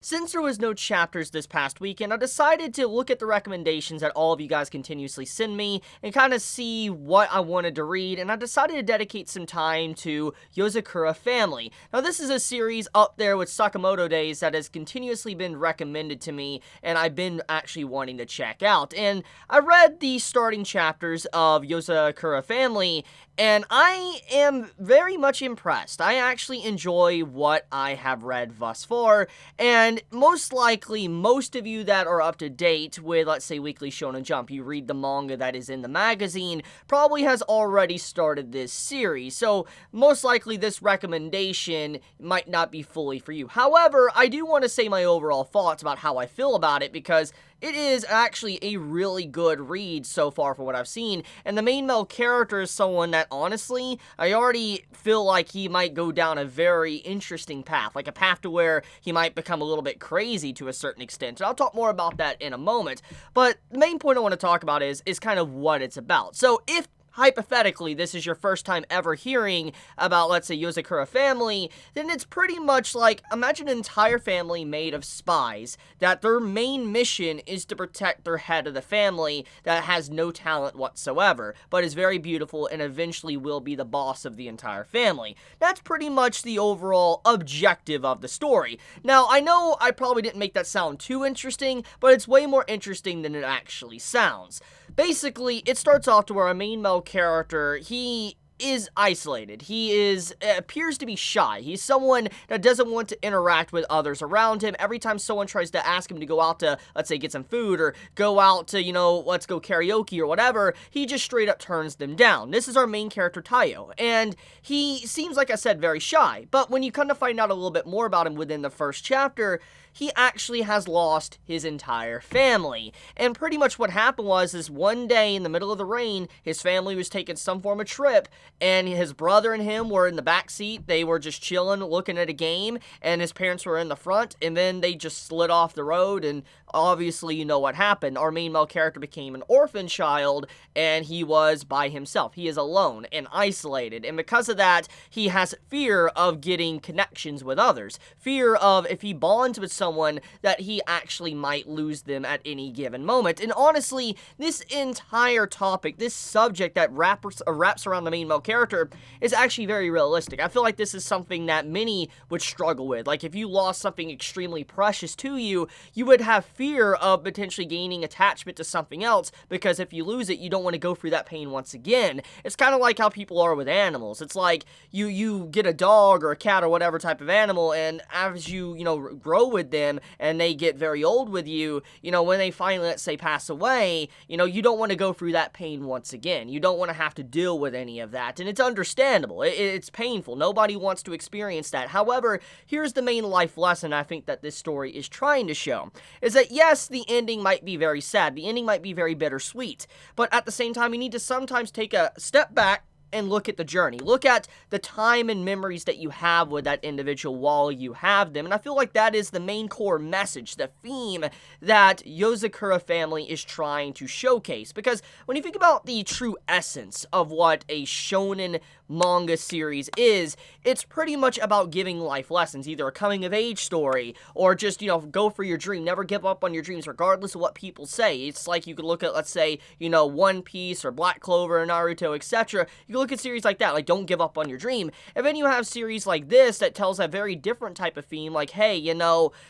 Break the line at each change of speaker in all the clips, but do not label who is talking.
Since there was no chapters this past weekend, I decided to look at the recommendations that all of you guys continuously send me and kind of see what I wanted to read, and I decided to dedicate some time to Yozakura Family. Now, this is a series up there with Sakamoto Days that has continuously been recommended to me, and I've been actually wanting to check out. And I read the starting chapters of Yozakura Family, and I am very much impressed. I actually enjoy what I have read thus far, and most likely, most of you that are up to date with, let's say, Weekly Shonen Jump, you read the manga that is in the magazine, probably has already started this series, so most likely this recommendation might not be fully for you. However, I do want to say my overall thoughts about how I feel about it, because it is actually a really good read so far from what I've seen, and the main male character is someone that, honestly, I already feel like he might go down a very interesting path, like a path to where he might become a little bit crazy to a certain extent, and I'll talk more about that in a moment. But the main point I want to talk about is kind of what it's about. So if hypothetically this is your first time ever hearing about, let's say, Yozakura Family, then it's pretty much like, imagine an entire family made of spies, that their main mission is to protect their head of the family that has no talent whatsoever, but is very beautiful and eventually will be the boss of the entire family. That's pretty much the overall objective of the story. Now, I know I probably didn't make that sound too interesting, but it's way more interesting than it actually sounds. Basically, it starts off to where our main male character, he is isolated. He appears to be shy. He's someone that doesn't want to interact with others around him. Every time someone tries to ask him to go out to, let's say, get some food, or go out to, let's go karaoke or whatever, he just straight up turns them down. This is our main character, Taiyou, and he seems, like I said, very shy, but when you kind of find out a little bit more about him within the first chapter, he actually has lost his entire family. And pretty much what happened was one day in the middle of the rain, his family was taking some form of trip, and his brother and him were in the back seat. They were just chilling, looking at a game, and his parents were in the front, and then they just slid off the road, and obviously you know what happened. Our main male character became an orphan child, and he was by himself. He is alone and isolated, and because of that, he has fear of getting connections with others. Fear of, if he bonds with someone, that he actually might lose them at any given moment. And honestly, this entire topic, this subject that wraps around the main male character, is actually very realistic. I feel like this is something that many would struggle with. Like, if you lost something extremely precious to you, you would have fear of potentially gaining attachment to something else, because if you lose it, you don't want to go through that pain once again. It's kind of like how people are with animals. It's like, you get a dog or a cat or whatever type of animal, and as you grow with them, and they get very old with you, when they finally, let's say, pass away, you don't want to go through that pain once again. You don't want to have to deal with any of that, and it's understandable. It's painful. Nobody wants to experience that. However, here's the main life lesson I think that this story is trying to show, is that yes, the ending might be very sad, the ending might be very bittersweet, but at the same time, you need to sometimes take a step back and look at the journey. Look at the time and memories that you have with that individual while you have them. And I feel like that is the main core message, the theme that Yozakura Family is trying to showcase. Because when you think about the true essence of what a shonen manga series is, it's pretty much about giving life lessons, either a coming-of-age story, or just, go for your dream, never give up on your dreams, regardless of what people say. It's like you could look at, let's say, One Piece, or Black Clover, or Naruto, etc. You can look at series like that, like, don't give up on your dream. And then you have series like this that tells a very different type of theme, like, hey,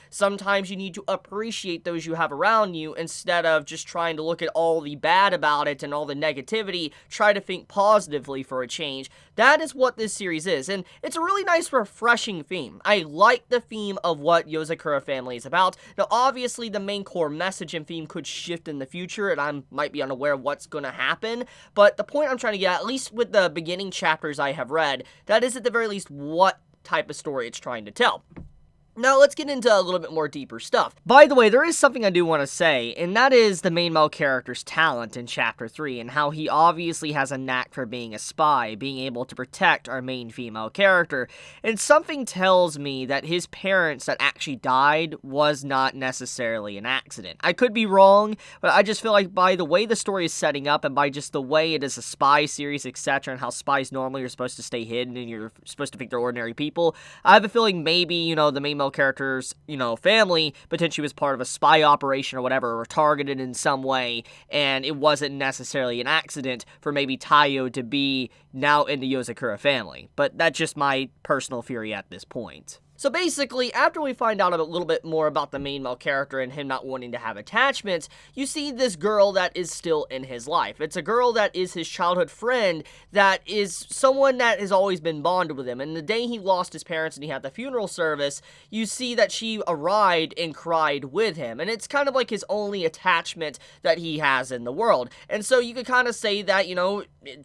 sometimes you need to appreciate those you have around you, instead of just trying to look at all the bad about it and all the negativity. Try to think positively for a change. That is what this series is, and it's a really nice, refreshing theme. I like the theme of what Yozakura Family is about. Now, obviously, the main core message and theme could shift in the future, and I might be unaware of what's going to happen, but the point I'm trying to get at least with the beginning chapters I have read, that is at the very least what type of story it's trying to tell. Now, let's get into a little bit more deeper stuff. By the way, there is something I do want to say, and that is the main male character's talent in Chapter 3, and how he obviously has a knack for being a spy, being able to protect our main female character. And something tells me that his parents that actually died was not necessarily an accident. I could be wrong, but I just feel like by the way the story is setting up, and by just the way it is a spy series, etc., and how spies normally are supposed to stay hidden, and you're supposed to think they're ordinary people, I have a feeling maybe, the main male male character's, family potentially was part of a spy operation or whatever, or targeted in some way, and it wasn't necessarily an accident for maybe Taiyou to be now in the Yozakura family. But that's just my personal theory at this point. So basically, after we find out a little bit more about the main male character and him not wanting to have attachments, you see this girl that is still in his life. It's a girl that is his childhood friend, that is someone that has always been bonded with him. And the day he lost his parents and he had the funeral service, you see that she arrived and cried with him. And it's kind of like his only attachment that he has in the world. And so you could kind of say that,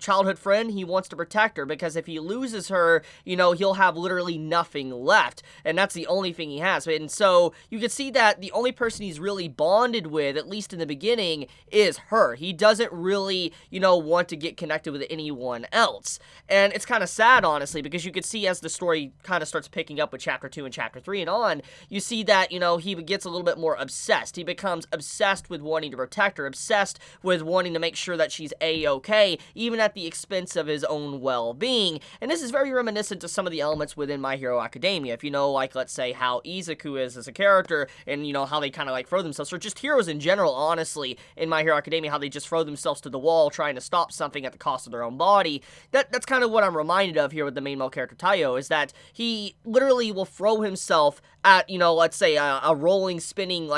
childhood friend, he wants to protect her, because if he loses her, he'll have literally nothing left. And that's the only thing he has. And so you can see that the only person he's really bonded with, at least in the beginning, is her. He doesn't really, want to get connected with anyone else. And it's kind of sad, honestly, because you can see as the story kind of starts picking up with chapter 2 and chapter 3 and on, you see that, he gets a little bit more obsessed. He becomes obsessed with wanting to protect her, obsessed with wanting to make sure that she's A-okay, even at the expense of his own well-being. And this is very reminiscent to some of the elements within My Hero Academia. If you like, let's say, how Izuku is as a character, and, how they kind of, throw themselves, or just heroes in general, honestly, in My Hero Academia, how they just throw themselves to the wall trying to stop something at the cost of their own body. That's kind of what I'm reminded of here with the main male character, Taiyou, is that he literally will throw himself at, let's say, a rolling, spinning,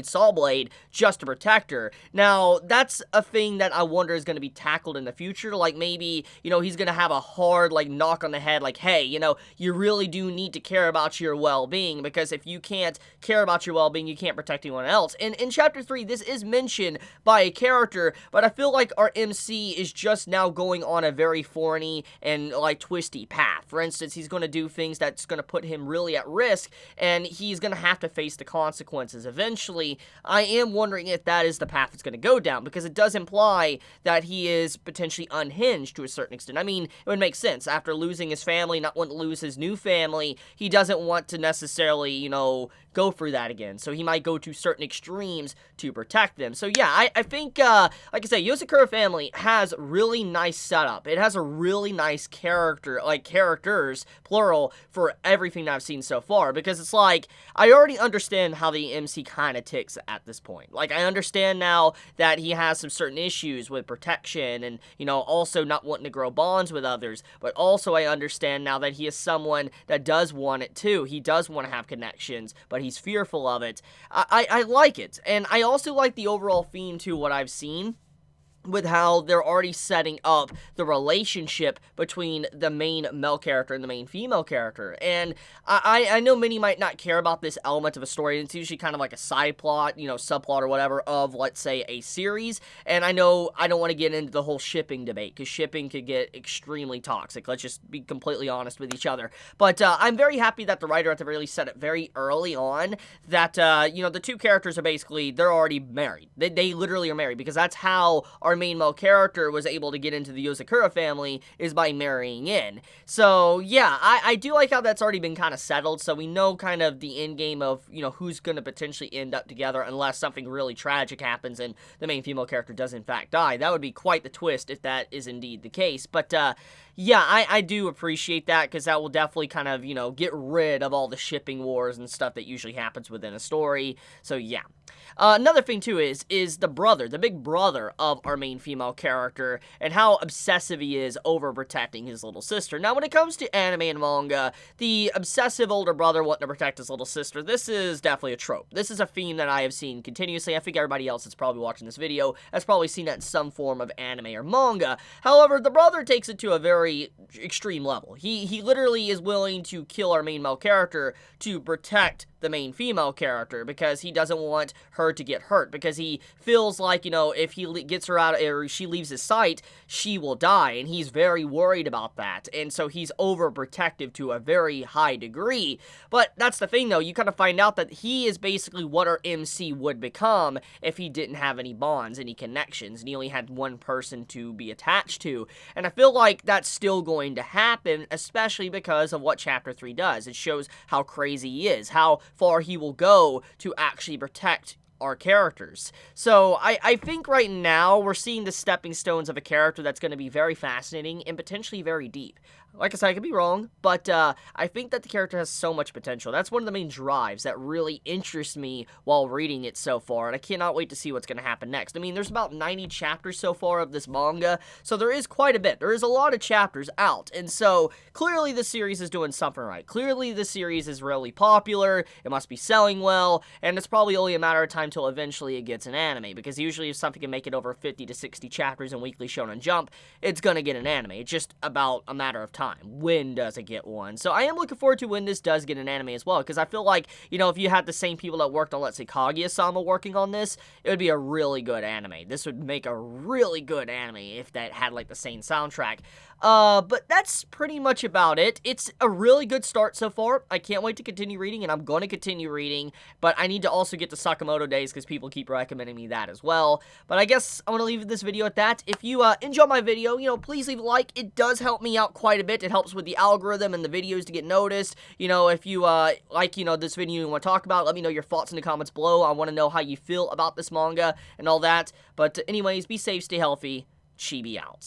saw blade, just to protect her. Now, that's a thing that I wonder is going to be tackled in the future. Maybe, he's going to have a hard, knock on the head, hey, you really do need to care about your well-being, because if you can't care about your well-being, you can't protect anyone else. And in chapter 3, this is mentioned by a character, but I feel like our MC is just now going on a very thorny and, twisty path. For instance, he's going to do things that's going to put him really at risk, and he's going to have to face the consequences eventually. I am wondering if that is the path it's going to go down, because it does imply that he is potentially unhinged to a certain extent. I mean, it would make sense. After losing his family, not wanting to lose his new family, he doesn't want to necessarily, go through that again. So he might go to certain extremes to protect them. So yeah, I think, like I say, Yozakura Family has really nice setup. It has a really nice characters, plural, for everything that I've seen so far. Because it's I already understand how the MC kind of ticks at this point. I understand now that he has some certain issues with protection and, also not wanting to grow bonds with others. But also I understand now that he is someone that does want it too. He does want to have connections, but he's fearful of it. I like it. And I also like the overall theme to what I've seen, with how they're already setting up the relationship between the main male character and the main female character. And I know many might not care about this element of a story. It's usually kind of like a side plot, subplot or whatever of, let's say, a series. And I know I don't want to get into the whole shipping debate, because shipping could get extremely toxic. Let's just be completely honest with each other. But I'm very happy that the writer at the very least said it very early on that, the two characters are basically, they're already married. They literally are married, because that's how our main male character was able to get into the Yozakura family, is by marrying in. So yeah, I do like how that's already been kind of settled, so we know kind of the end game of, who's going to potentially end up together, unless something really tragic happens and the main female character does in fact die. That would be quite the twist if that is indeed the case. But yeah, I do appreciate that, because that will definitely kind of, get rid of all the shipping wars and stuff that usually happens within a story. So yeah. Another thing too is the big brother of our main female character, and how obsessive he is over protecting his little sister. Now, when it comes to anime and manga, the obsessive older brother wanting to protect his little sister, this is definitely a trope. This is a theme that I have seen continuously. I think everybody else that's probably watching this video has probably seen that in some form of anime or manga. However, the brother takes it to a very extreme level. He literally is willing to kill our main male character to protect the main female character, because he doesn't want her to get hurt, because he feels like, if he gets her out, or she leaves his sight, she will die, and he's very worried about that, and so he's overprotective to a very high degree. But that's the thing, though, you kind of find out that he is basically what our MC would become if he didn't have any bonds, any connections, and he only had one person to be attached to, and I feel like that's still going to happen, especially because of what Chapter 3 does. It shows how crazy he is, how far he will go to actually protect our characters. So I think right now we're seeing the stepping stones of a character that's going to be very fascinating and potentially very deep. Like I said, I could be wrong, but I think that the character has so much potential. That's one of the main drives that really interests me while reading it so far, and I cannot wait to see what's going to happen next. I mean, there's about 90 chapters so far of this manga, so there is quite a bit. There is a lot of chapters out, and so clearly the series is doing something right. Clearly the series is really popular, it must be selling well, and it's probably only a matter of time till eventually it gets an anime, because usually if something can make it over 50 to 60 chapters in Weekly Shonen Jump, it's going to get an anime. It's just about a matter of time. When does it get one? So I am looking forward to when this does get an anime as well, because I feel like, you know, if you had the same people that worked on, let's say, Kaguya-sama working on this, it would be a really good anime. This would make a really good anime if that had, like, the same soundtrack. But that's pretty much about it. It's a really good start so far. I can't wait to continue reading, and I'm going to continue reading, but I need to also get to Sakamoto Days, because people keep recommending me that as well. But I guess I'm going to leave this video at that. If you enjoy my video, you know, please leave a like. It does help me out quite a bit. It helps with the algorithm and the videos to get noticed. You know, if you, like, you know, this video you want to talk about, let me know your thoughts in the comments below. I want to know how you feel about this manga and all that. But anyways, be safe, stay healthy, Chibi out.